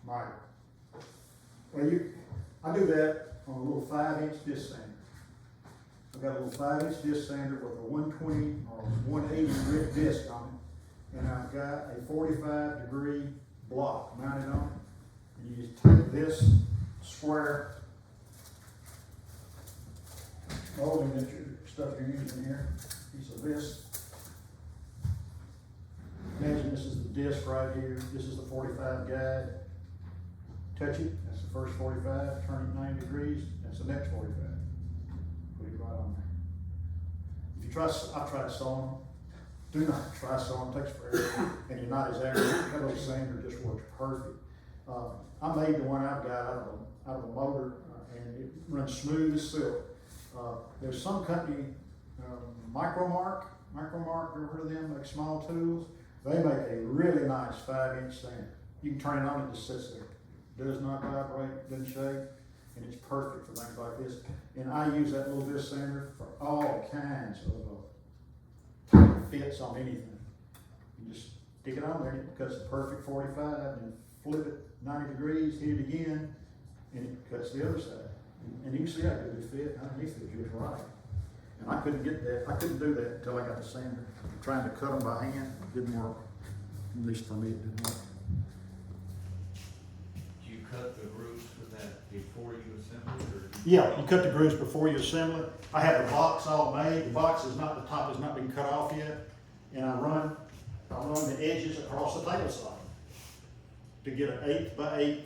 Mike. Well, I do that on a little 5-inch disc sander. I've got a little 5-inch disc sander with a 120 or 180 grit disc on it, and I've got a 45-degree block mounted on it. And you just take this square molding that stuff you're using here, piece of this. Imagine this is the disc right here. This is the 45 guide. Touch it, that's the first 45, turn it 90 degrees, that's the next 45. Put it right on there. If you try, I've tried sewing them. Do not try sewing, it takes forever, and you're not as accurate. The little sander just works perfect. I made the one I've got out of a motor, and it runs smooth as silk. There's some company, Micromark, you ever heard of them, make small tools? They make a really nice 5-inch sander. You can turn it on, it just sits there. Does not vibrate, doesn't shake, and it's perfect for things like this. And I use that little disc sander for all kinds of fits on anything. You just stick it on there, and it cuts the perfect 45, and flip it 90 degrees, hit it again, and it cuts the other side. And you can see how good it fit underneath it just right. And I couldn't get that, I couldn't do that until I got the sander. Trying to cut them by hand didn't work. At least for me, it didn't work. Cut the grooves for that before you assemble it, or? Yeah, you cut the grooves before you assemble it. I have the box all made. The box is not, the top has not been cut off yet. And I run the edges across the table saw to get an 1/8 by 1/8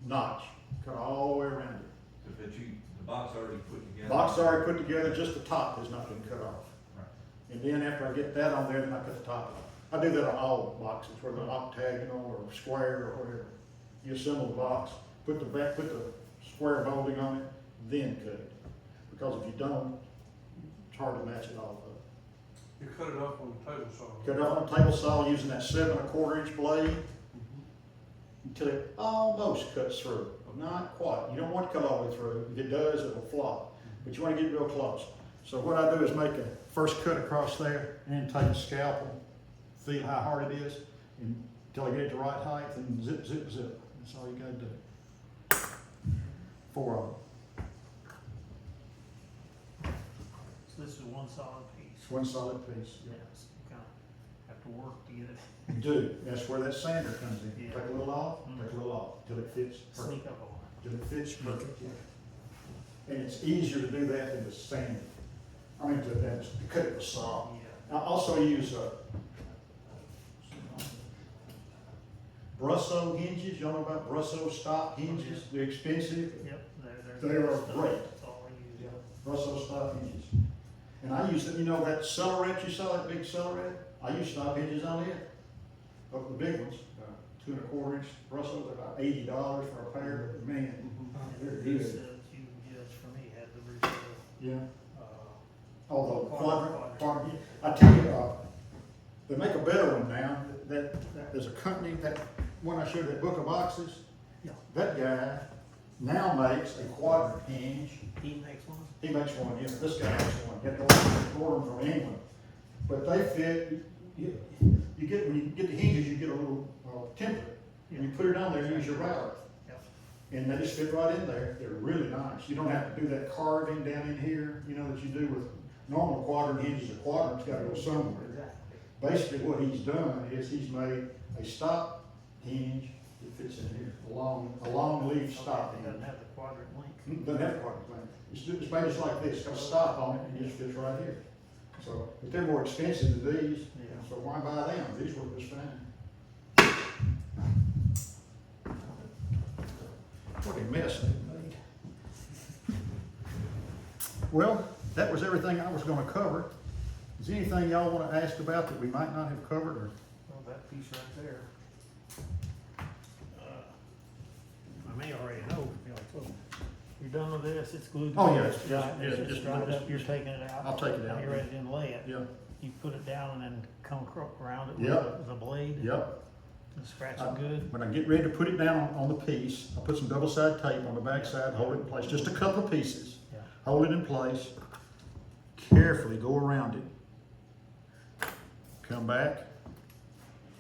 notch. Cut all the way around it. But the box already put together? The box is already put together, just the top has not been cut off. Right. And then after I get that on there, then I cut the top off. I do that on all boxes, whether they're octagonal or square or whatever. You assemble the box, put the square molding on it, then cut it. Because if you don't, it's hard to match it all up. You cut it off on the table saw. Cut it off on a table saw using that 7 1/4 inch blade until it almost cuts through. Not quite. You don't want to cut all the way through. If it does, it'll flop. But you want to get real close. So what I do is make a first cut across there, and then take a scalpel, feel how hard it is, until I get it the right height, and zip, zip, zip. That's all you gotta do. 4 of them. So this is one solid piece. It's one solid piece. Yes, you kind of have to work to get it. You do. That's where that sander comes in. Yeah. Take a little off, take a little off, till it fits perfect. Sneak up on it. Till it fits perfect, yeah. And it's easier to do that than to sand it. I mean, to cut it with saw. Yeah. I also use Brusso hinges. Y'all know about Brusso stop hinges? They're expensive. Yep, They are great. That's all I use. Brusso stop hinges. And I use it, you know that Cellaret you saw, that big Cellaret? I use stop hinges on it. Of the big ones, 2 1/4 inch Brusso, they're about $80 for a pair, but man, they're These good. you judge for me had the original, Yeah. uh, Although Quadrant. quadrant, I tell you, they make a better one now. There's a company that, when I showed that book of boxes, yeah, that guy now makes a quadrant hinge. he makes one. He makes one, yeah, this guy makes one. He had to order them from England. But they fit, you get, when you get the hinges, you get a little template. And you put it on there and use your router. Yep. And they just fit right in there. They're really nice. You don't have to do that carving down in here, you know, that you do with normal quadrant hinges. A quadrant's gotta go somewhere. Exactly. Basically what he's done is he's made a stop hinge that fits in here, a long leaf stop It hinge. doesn't have the quadrant link. Doesn't have a quadrant length. It's made just like this, got a stop on it and it just fits right here. So, but they're more expensive than these, Yeah. so why buy them? These work just fine. What a mess they made. Well, that was everything I was gonna cover. Is there anything y'all wanna ask about that we might not have covered, or? Well, that piece right there. I may already know, you know, so you're done with this, it's glued. Oh, yeah, together. it's just- Right, yeah, it's just- dried up, you're taking it out. I'll take it out. You're ready to inlay it. Yeah, You put it down and then come around it Yep. with a blade. yep. And scratch it good. When I get ready to put it down on the piece, I put some double side tape on the back side, hold it in place, just a couple of pieces. Yeah. Hold it in place, carefully go around it. Come back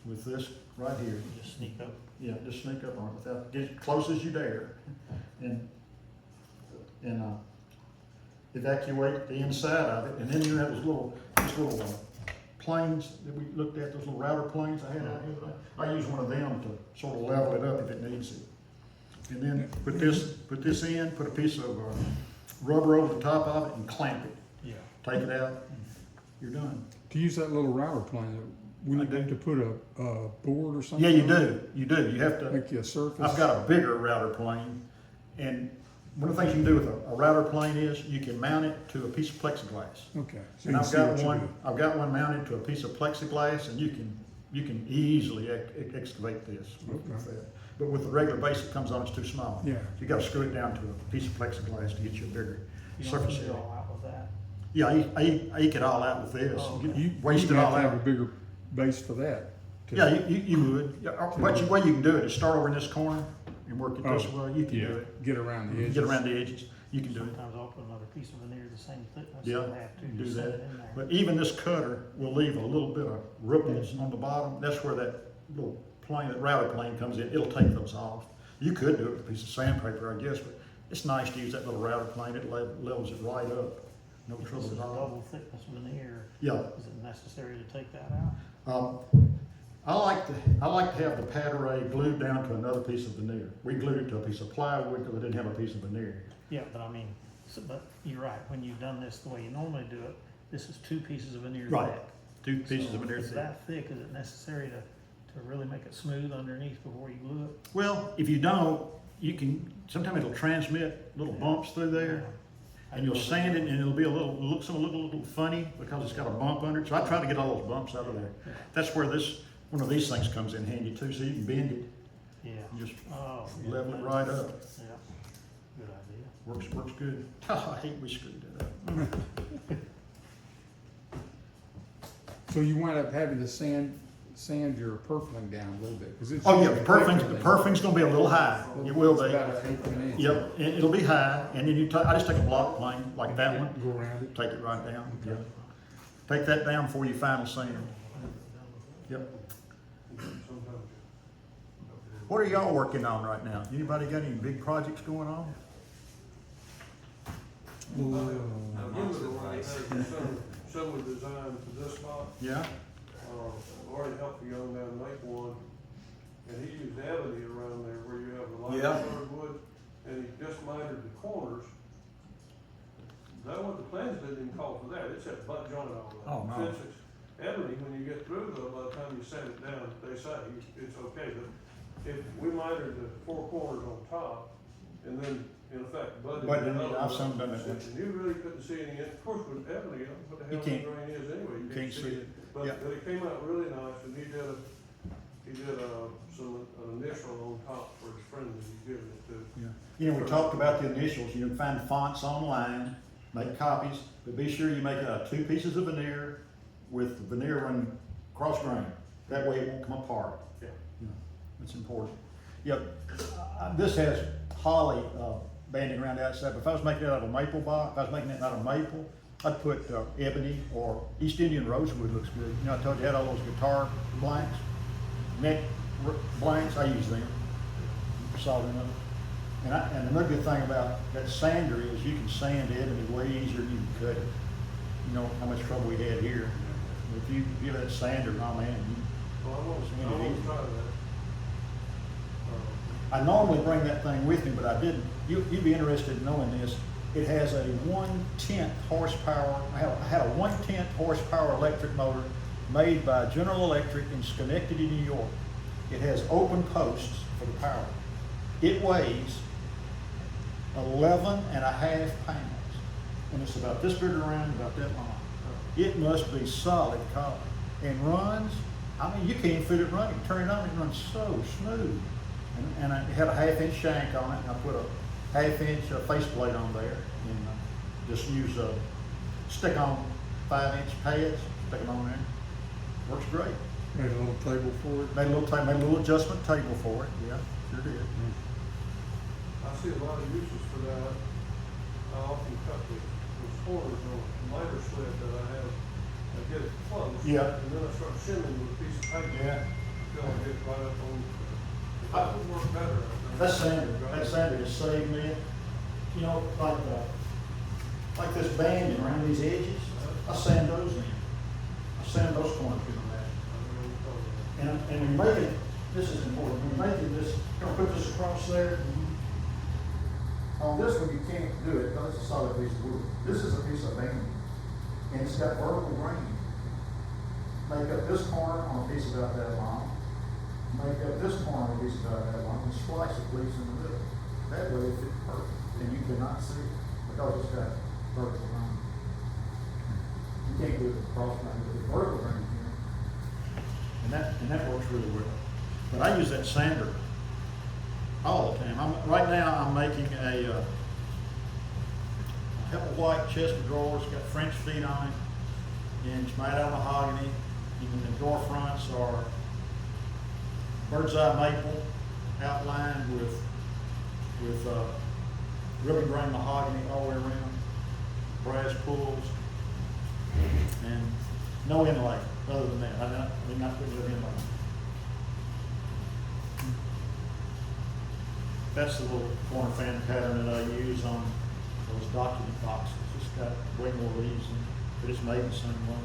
with this right here. Just sneak up Yeah, just sneak up on it without, get as close as you dare, and evacuate the inside of it, and then you have those little planes that we looked at, those little router planes I had out here. I use one of them to sort of level it up if it needs it. And then put this in, put a piece of rubber over the top of it and clamp it. Yeah. Take it out, you're done. To use that little router plane, we need to put a board or something? Yeah, you on it? do, you have to. Make a surface? I've got a bigger router plane, and one of the things you can do with a router plane is you can mount it to a piece of plexiglass. Okay. So And you I've see got what you one, do. I've got one mounted to a piece of plexiglass, and you can easily excavate this with Okay. that. But with the regular base that comes on, it's too small. Yeah. So you gotta screw it down to a piece of plexiglass to get you a bigger You don't surface put it area. all out with that. Yeah, I eke it all out with this, Oh, You okay. You waste it have all to have a out. bigger base for that. to- Yeah, you would, but the way you can do it is start over in this corner and work it this Oh, way, you can Yeah, do it. get around the edges. Get around the edges, you can do it. Sometimes I'll put another piece of veneer the same thickness. Yeah, and have to do just set that. it in there. But even this cutter will leave a little bit of ripples on the bottom. That's where that little plane, that router plane comes in. It'll take those off. You could do it with a piece of sandpaper, I guess, but it's nice to use that little router plane. It levels it right up. No This trouble is at all. double thickness veneer. Yeah. Is it necessary to take that out? I like to have the pad array glued down to another piece of veneer. We glued it to a piece of plywood because I didn't have a piece of veneer. Yeah, but I mean, but you're right, when you've done this the way you normally do it, this is 2 pieces of veneer Right. thick. 2 pieces So of veneer if it's thick. that thick, is it necessary to really make it smooth underneath before you glue it? Well, if you don't, you can, sometimes it'll transmit little bumps through there. And you'll sand it, and it'll be a little funny because it's got a bump under it. So I try to get all those bumps out of there. That's where one of these things comes in handy too. So you can bend it, Yeah. and just Oh. yeah. level it right up. Yeah, good idea. Works good. I hate we screwed that up. So you wind up having to sand your purfling down a little bit, 'cause it's. Oh yeah, the perfing's gonna be a little high. It will It's be. about an 1/8 of an inch. Yep, it'll be high, and then I just take a block plane like that one, Go around it. take it right down. Yep. Take that down before you final sand. Yep. Sometimes. What are y'all working on right now? Anybody got any big projects going on? Similar design to this spot. Yeah? Already helped a young man make one, and he used ebony around there where you have the light Yeah. colored wood, and he just mitered the corners. That one, the plans didn't even call for that, it said butt joint all that. Oh, no. Since it's ebony, when you get through though, by the time you sand it down, they say it's okay, but if we mitered the 4 corners on top, and then in effect butted Butted it it, up, I've seen them done that. and you really couldn't see any, of course with ebony, you know, what the You hell the can't- grain is anyway. you can't see it. Yeah. But it came out really nice, and he did some initial on top for his friend that he's giving it to. Yeah. You know, we talked about the initials. You can find fonts online, make copies, but be sure you make 2 pieces of veneer with the veneer running cross grain. That way it won't come apart. Yeah. Yeah, that's important. Yep, this has holly banding around the outside, but if I was making it out of a maple box, if I was making it out of maple, I'd put ebony or East Indian rosewood looks good. You know, I told you I had all those guitar blanks, neck blanks, I use them, solid enough. And another good thing about that sander is you can sand ebony way easier than you can cut it. You know how much trouble we had here. If you give that sander, oh man, Well, I want Sand it to easy. try that. I normally bring that thing with me, but I didn't. You'd be interested in knowing this. It has a 1/10 horsepower, I had a 1/10 horsepower electric motor made by General Electric in Schenectady, New York. It has open posts for the power. It weighs 11.5 pounds. And it's about this big around, about that long. It must be solid copper. And runs, I mean, you can't even feel it running. Turn it on, it runs so smooth. And I had a 1/2 inch shank on it, and I put a 1/2 inch faceplate on there, and just use stick on 5-inch pads, stick them on there. Works great. Made a little table for it. Made a little adjustment table for it. Yeah, sure did. I see a lot of uses for that. I often cut those corners on a miter sled that I have. I get it close. Yeah. And then I start shimming with a piece of paper. Yeah. Until I get right up on the That would work better. That sander just saved me, you know, like this banding around these edges, I sand those in. I sand those corners in that. And when you're making, this is important, when you're making this, you're gonna put this across there. On this one, you can't do it, because it's a solid piece of wood. This is a piece of banding, and it's got vertical grain. Make up this corner on a piece about that long, make up this corner on a piece about that long, and splice a piece in the middle. That way it fits perfect, and you cannot see it, because it's got vertical grain. You can't do it with cross grain, but with vertical grain, you can. And that works really well. But I use that sander all the time. Right now, I'm making a Pebble White chest of drawers, got French feet on it, and it's made out of mahogany, and then the door fronts are bird's eye maple outlined with ribbon grain mahogany all the way around, brass pulls, and no inlay other than that. We're not putting it inlay. That's the little corner fan pattern that I use on those document boxes. It's got way more leaves in it, but it's made the same way.